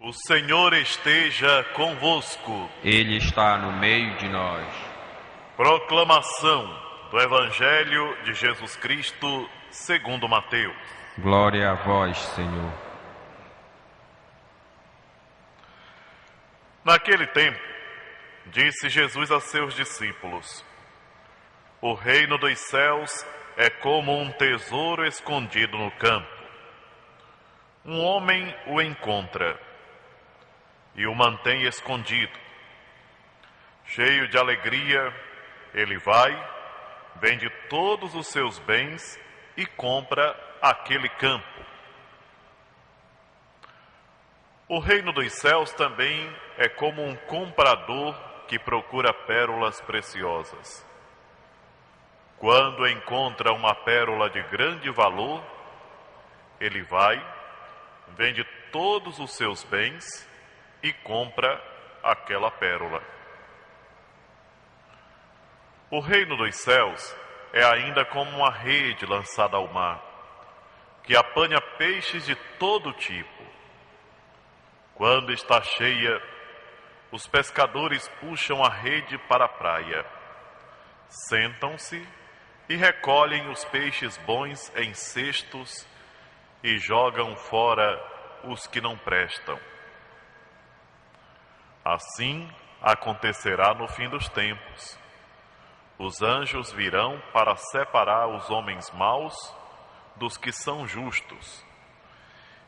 O Senhor esteja convosco. Ele está no meio de nós. Proclamação do Evangelho de Jesus Cristo segundo Mateus. Glória a vós, Senhor. Naquele tempo, disse Jesus a seus discípulos: O reino dos céus é como um tesouro escondido no campo. Um homem o encontra e o mantém escondido. Cheio de alegria, ele vai, vende todos os seus bens e compra aquele campo. O reino dos céus também é como um comprador que procura pérolas preciosas. Quando encontra uma pérola de grande valor, ele vai, vende todos os seus bens e compra aquela pérola. O reino dos céus é ainda como uma rede lançada ao mar, que apanha peixes de todo tipo. Quando está cheia, os pescadores puxam a rede para a praia, sentam-se e recolhem os peixes bons em cestos e jogam fora os que não prestam. Assim acontecerá no fim dos tempos. Os anjos virão para separar os homens maus dos que são justos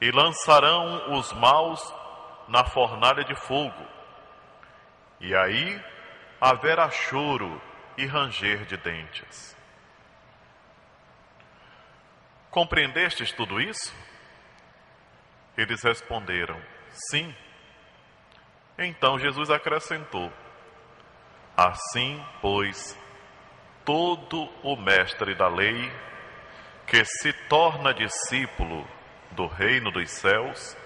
e lançarão os maus na fornalha de fogo. E aí haverá choro e ranger de dentes. Compreendestes tudo isso? Eles responderam: sim. Então Jesus acrescentou: assim, pois, todo o mestre da lei que se torna discípulo do reino dos céus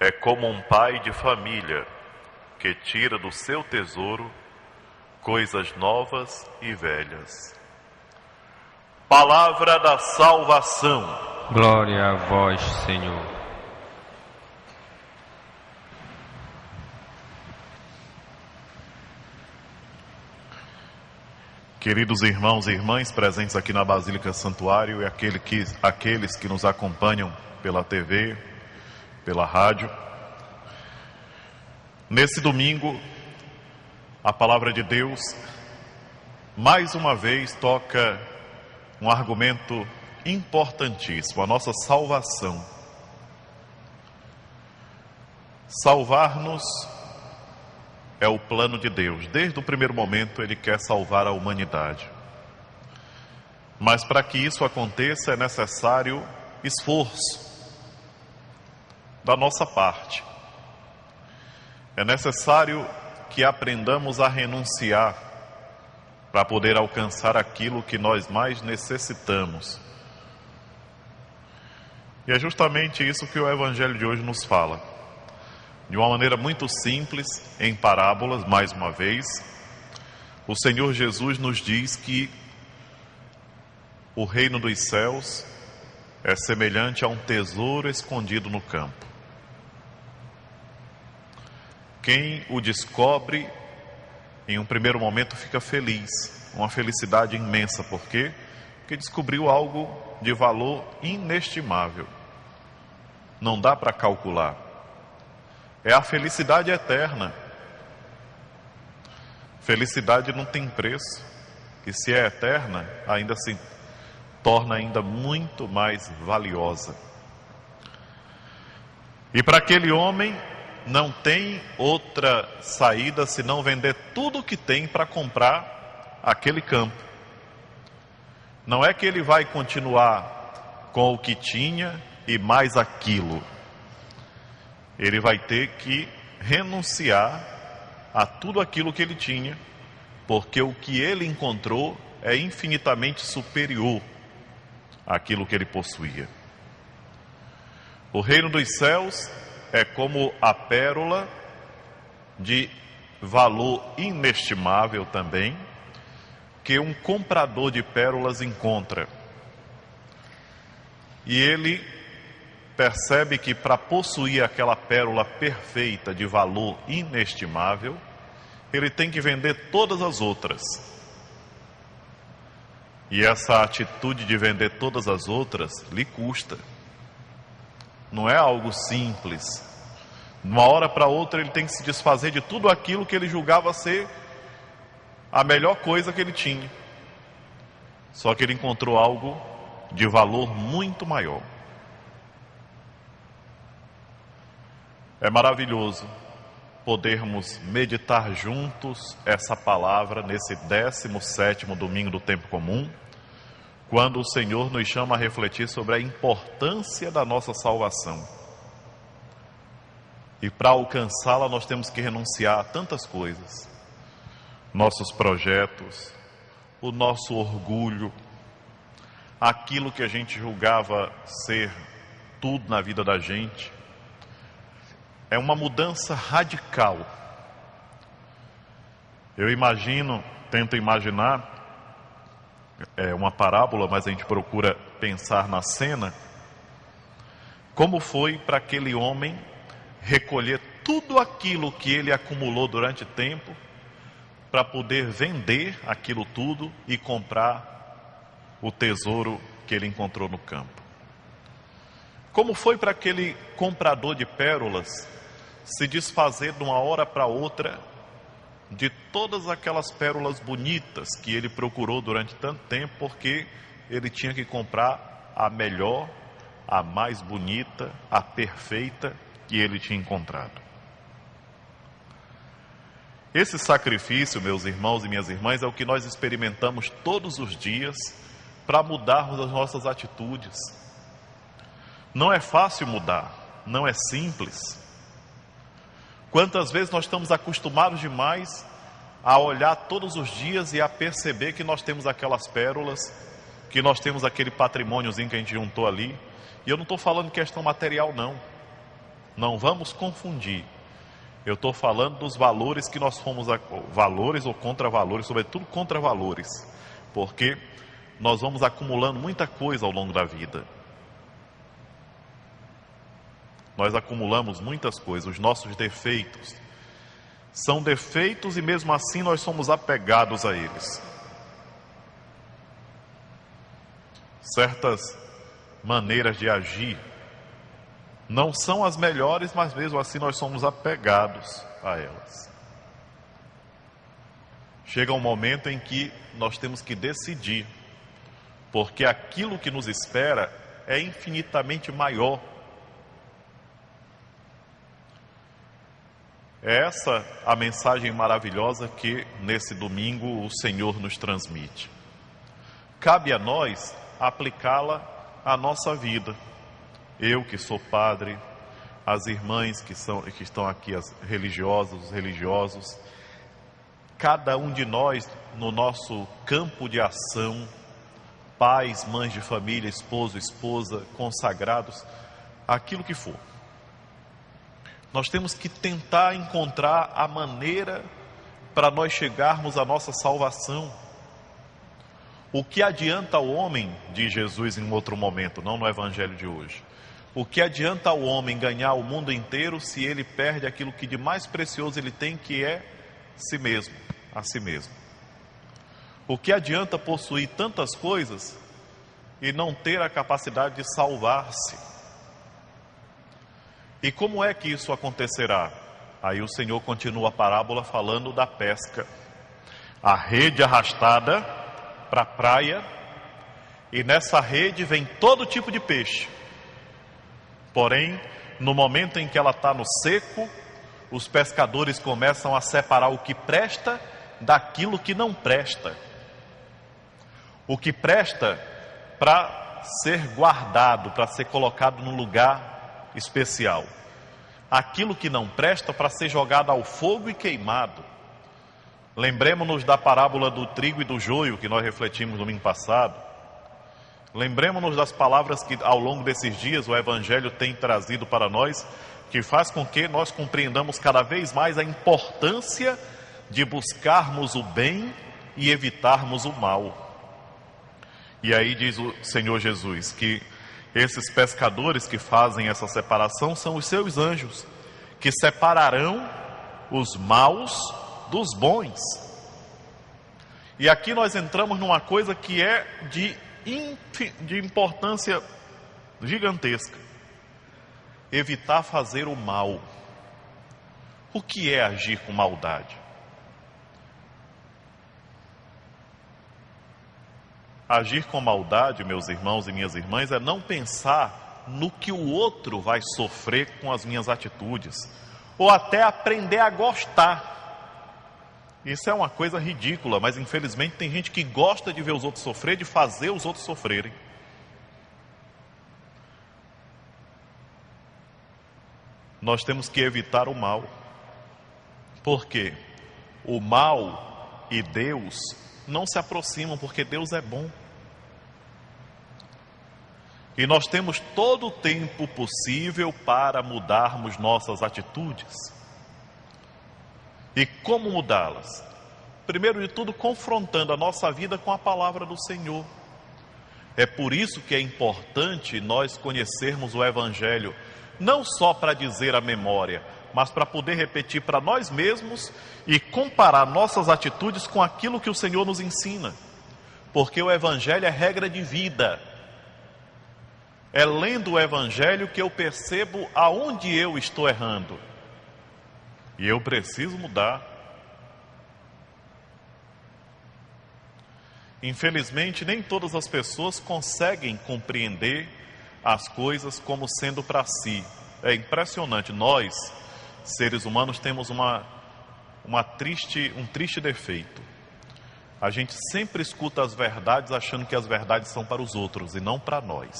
é como um pai de família que tira do seu tesouro coisas novas e velhas. Palavra da salvação. Glória a vós, Senhor. Queridos irmãos e irmãs presentes aqui na Basílica Santuário e aqueles que nos acompanham pela TV, pela rádio. Nesse domingo, a Palavra de Deus, mais uma vez, toca um argumento importantíssimo, a nossa salvação. Salvar-nos é o plano de Deus. Desde o primeiro momento, Ele quer salvar a humanidade. Mas para que isso aconteça, é necessário esforço da nossa parte. É necessário que aprendamos a renunciar para poder alcançar aquilo que nós mais necessitamos. E é justamente isso que o Evangelho de hoje nos fala. De uma maneira muito simples, em parábolas, mais uma vez, o Senhor Jesus nos diz que o reino dos céus é semelhante a um tesouro escondido no campo. Quem o descobre, em um primeiro momento, fica feliz, uma felicidade imensa. Por quê? Porque descobriu algo de valor inestimável. Não dá para calcular. É a felicidade eterna. Felicidade não tem preço. E se é eterna, ainda se torna ainda muito mais valiosa. E para aquele homem, não tem outra saída senão vender tudo o que tem para comprar aquele campo. Não é que ele vai continuar com o que tinha e mais aquilo. Ele vai ter que renunciar a tudo aquilo que ele tinha, porque o que ele encontrou é infinitamente superior àquilo que ele possuía. O reino dos céus é como a pérola de valor inestimável também, que um comprador de pérolas encontra. E ele percebe que para possuir aquela pérola perfeita de valor inestimável, ele tem que vender todas as outras. E essa atitude de vender todas as outras lhe custa. Não é algo simples. De uma hora para outra ele tem que se desfazer de tudo aquilo que ele julgava ser a melhor coisa que ele tinha. Só que ele encontrou algo de valor muito maior. É maravilhoso podermos meditar juntos essa palavra nesse 17º domingo do tempo comum, quando o Senhor nos chama a refletir sobre a importância da nossa salvação. E para alcançá-la nós temos que renunciar a tantas coisas. Nossos projetos, o nosso orgulho, aquilo que a gente julgava ser tudo na vida da gente. É uma mudança radical. Eu imagino, tento imaginar, é uma parábola, mas a gente procura pensar na cena, como foi para aquele homem recolher tudo aquilo que ele acumulou durante tempo, para poder vender aquilo tudo e comprar o tesouro que ele encontrou no campo. Como foi para aquele comprador de pérolas se desfazer de uma hora para outra de todas aquelas pérolas bonitas que ele procurou durante tanto tempo, porque ele tinha que comprar a melhor, a mais bonita, a perfeita que ele tinha encontrado. Esse sacrifício, meus irmãos e minhas irmãs, é o que nós experimentamos todos os dias para mudarmos as nossas atitudes. Não é fácil mudar, não é simples. Quantas vezes nós estamos acostumados demais a olhar todos os dias e a perceber que nós temos aquelas pérolas, que nós temos aquele patrimôniozinho que a gente juntou ali. E eu não estou falando questão material, não. Não vamos confundir. Eu estou falando dos valores que nós fomos, valores ou contravalores, sobretudo contravalores, porque nós vamos acumulando muita coisa ao longo da vida. Nós acumulamos muitas coisas, os nossos defeitos são defeitos e mesmo assim nós somos apegados a eles. Certas maneiras de agir não são as melhores, mas mesmo assim nós somos apegados a elas. Chega um momento em que nós temos que decidir, porque aquilo que nos espera é infinitamente maior. É essa a mensagem maravilhosa que nesse domingo o Senhor nos transmite. Cabe a nós aplicá-la à nossa vida. Eu que sou padre, as irmãs que estão aqui, as religiosas, os religiosos, cada um de nós no nosso campo de ação, pais, mães de família, esposo, esposa, consagrados, aquilo que for. Nós temos que tentar encontrar a maneira para nós chegarmos à nossa salvação. O que adianta ao homem, diz Jesus em outro momento, não no evangelho de hoje, o que adianta ao homem ganhar o mundo inteiro se ele perde aquilo que de mais precioso ele tem, que é si mesmo, a si mesmo? O que adianta possuir tantas coisas e não ter a capacidade de salvar-se? E como é que isso acontecerá? Aí o Senhor continua a parábola falando da pesca. A rede arrastada para a praia, e nessa rede vem todo tipo de peixe. Porém, no momento em que ela está no seco, os pescadores começam a separar o que presta daquilo que não presta. O que presta para ser guardado, para ser colocado num lugar especial. Aquilo que não presta para ser jogado ao fogo e queimado. Lembremos-nos da parábola do trigo e do joio que nós refletimos no domingo passado. Lembremos-nos das palavras que ao longo desses dias o Evangelho tem trazido para nós, que faz com que nós compreendamos cada vez mais a importância de buscarmos o bem e evitarmos o mal. E aí diz o Senhor Jesus que Esses pescadores que fazem essa separação são os seus anjos, que separarão os maus dos bons. E aqui nós entramos numa coisa que é de importância gigantesca: evitar fazer o mal. O que é agir com maldade? Agir com maldade, meus irmãos e minhas irmãs, é não pensar no que o outro vai sofrer com as minhas atitudes, ou até aprender a gostar. Isso é uma coisa ridícula, mas infelizmente tem gente que gosta de ver os outros sofrer, de fazer os outros sofrerem. Nós temos que evitar o mal, porque o mal e Deus não se aproximam, porque Deus é bom. E nós temos todo o tempo possível para mudarmos nossas atitudes. E como mudá-las? Primeiro de tudo, confrontando a nossa vida com a palavra do Senhor. É por isso que é importante nós conhecermos o Evangelho, não só para dizer a memória, mas para poder repetir para nós mesmos e comparar nossas atitudes com aquilo que o Senhor nos ensina. Porque o Evangelho é regra de vida. É lendo o Evangelho que eu percebo aonde eu estou errando. E eu preciso mudar. Infelizmente, nem todas as pessoas conseguem compreender as coisas como sendo para si. É impressionante. Nós, seres humanos, temos um triste defeito. A gente sempre escuta as verdades achando que as verdades são para os outros e não para nós.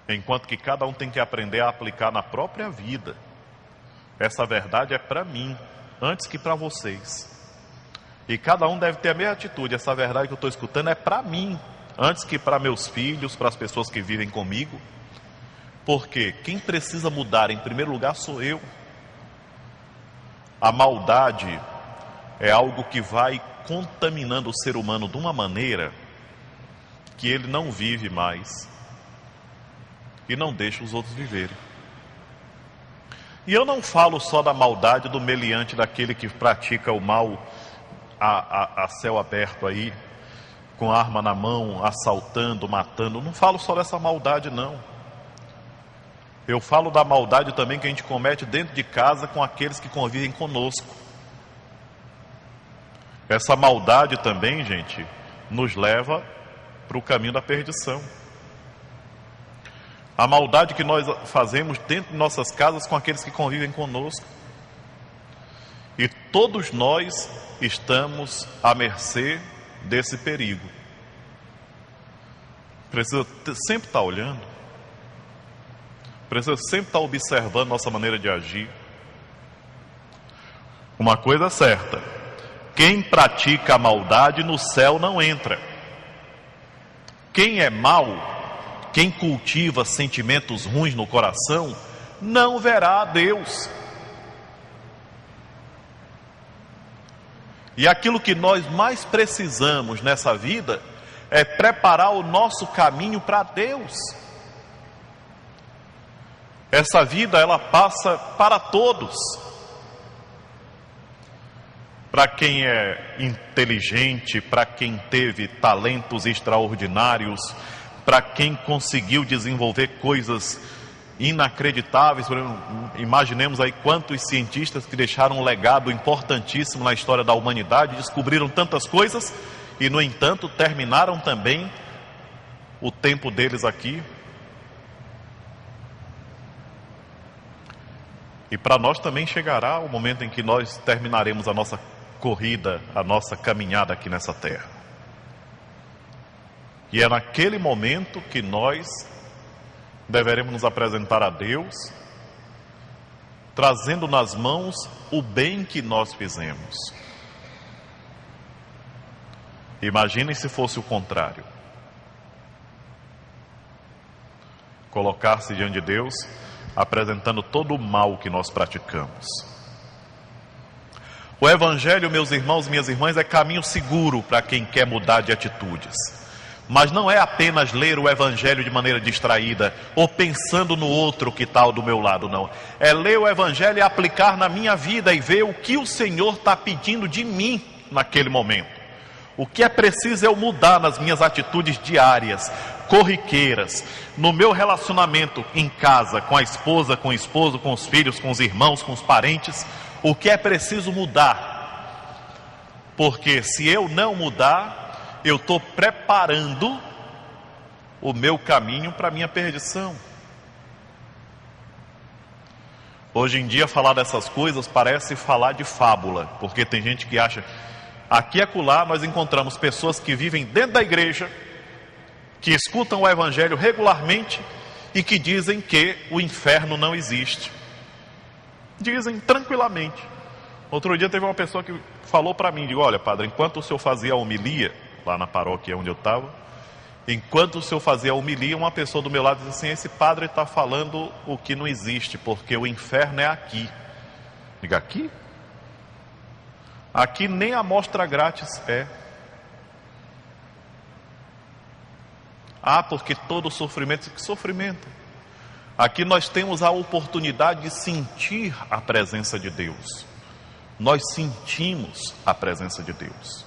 Enquanto que cada um tem que aprender a aplicar na própria vida. Essa verdade é para mim, antes que para vocês. E cada um deve ter a mesma atitude. Essa verdade que eu estou escutando é para mim, antes que para meus filhos, para as pessoas que vivem comigo. Porque quem precisa mudar em primeiro lugar sou eu. A maldade é algo que vai contaminando o ser humano de uma maneira que ele não vive mais e não deixa os outros viverem. E eu não falo só da maldade do meliante, daquele que pratica o mal a céu aberto aí, com arma na mão, assaltando, matando. Não falo só dessa maldade, não. Eu falo da maldade também que a gente comete dentro de casa com aqueles que convivem conosco. Essa maldade também, gente, nos leva para o caminho da perdição. A maldade que nós fazemos dentro de nossas casas com aqueles que convivem conosco. E todos nós estamos à mercê desse perigo. Precisa sempre estar olhando. Precisa sempre estar observando nossa maneira de agir. Uma coisa é certa: quem pratica a maldade no céu não entra. Quem é mau, quem cultiva sentimentos ruins no coração, não verá a Deus. E aquilo que nós mais precisamos nessa vida é preparar o nosso caminho para Deus. Essa vida, ela passa para todos. Para quem é inteligente, para quem teve talentos extraordinários, para quem conseguiu desenvolver coisas inacreditáveis. Imaginemos aí quantos cientistas que deixaram um legado importantíssimo na história da humanidade, descobriram tantas coisas e, no entanto, terminaram também o tempo deles aqui. E para nós também chegará o momento em que nós terminaremos a nossa corrida, a nossa caminhada aqui nessa terra. E é naquele momento que nós deveremos nos apresentar a Deus, trazendo nas mãos o bem que nós fizemos. Imaginem se fosse o contrário. Colocar-se diante de Deus, apresentando todo o mal que nós praticamos. O Evangelho, meus irmãos e minhas irmãs, é caminho seguro para quem quer mudar de atitudes. Mas não é apenas ler o Evangelho de maneira distraída, ou pensando no outro que está do meu lado, não. É ler o Evangelho e aplicar na minha vida e ver o que o Senhor está pedindo de mim naquele momento. O que é preciso eu mudar nas minhas atitudes diárias, corriqueiras, no meu relacionamento em casa, com a esposa, com o esposo, com os filhos, com os irmãos, com os parentes. O que é preciso mudar? Porque se eu não mudar, eu estou preparando o meu caminho para a minha perdição. Hoje em dia falar dessas coisas parece falar de fábula, porque tem gente que acha... Aqui e acolá nós encontramos pessoas que vivem dentro da igreja, que escutam o Evangelho regularmente e que dizem que o inferno não existe. Dizem tranquilamente. Outro dia teve uma pessoa que falou para mim, digo, olha padre, enquanto o senhor fazia a homilia, lá na paróquia onde eu estava, enquanto o senhor fazia a homilia, uma pessoa do meu lado disse assim, esse padre está falando o que não existe, porque o inferno é aqui. Digo, aqui? Aqui nem a amostra grátis é. Ah, porque todo sofrimento... Que sofrimento? Aqui nós temos a oportunidade de sentir a presença de Deus. Nós sentimos a presença de Deus.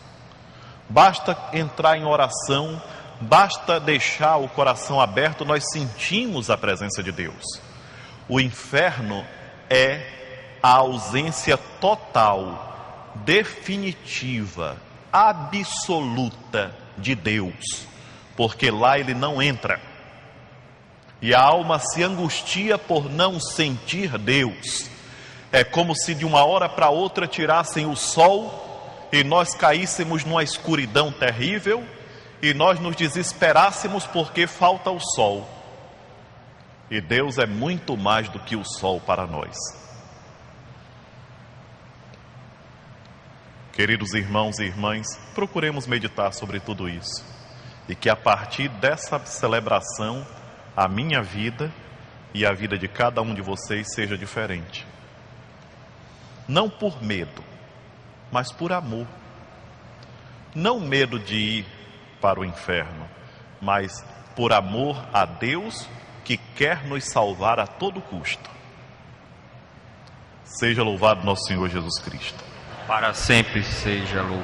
Basta entrar em oração, basta deixar o coração aberto, nós sentimos a presença de Deus. O inferno é a ausência total, definitiva, absoluta de Deus, porque lá ele não entra, e a alma se angustia por não sentir Deus. É como se de uma hora para outra tirassem o sol e nós caíssemos numa escuridão terrível e nós nos desesperássemos porque falta o sol, e Deus é muito mais do que o sol para nós. Queridos irmãos e irmãs, procuremos meditar sobre tudo isso. E que a partir dessa celebração, a minha vida e a vida de cada um de vocês seja diferente. Não por medo, mas por amor. Não medo de ir para o inferno, mas por amor a Deus que quer nos salvar a todo custo. Seja louvado nosso Senhor Jesus Cristo. Para sempre seja louvado.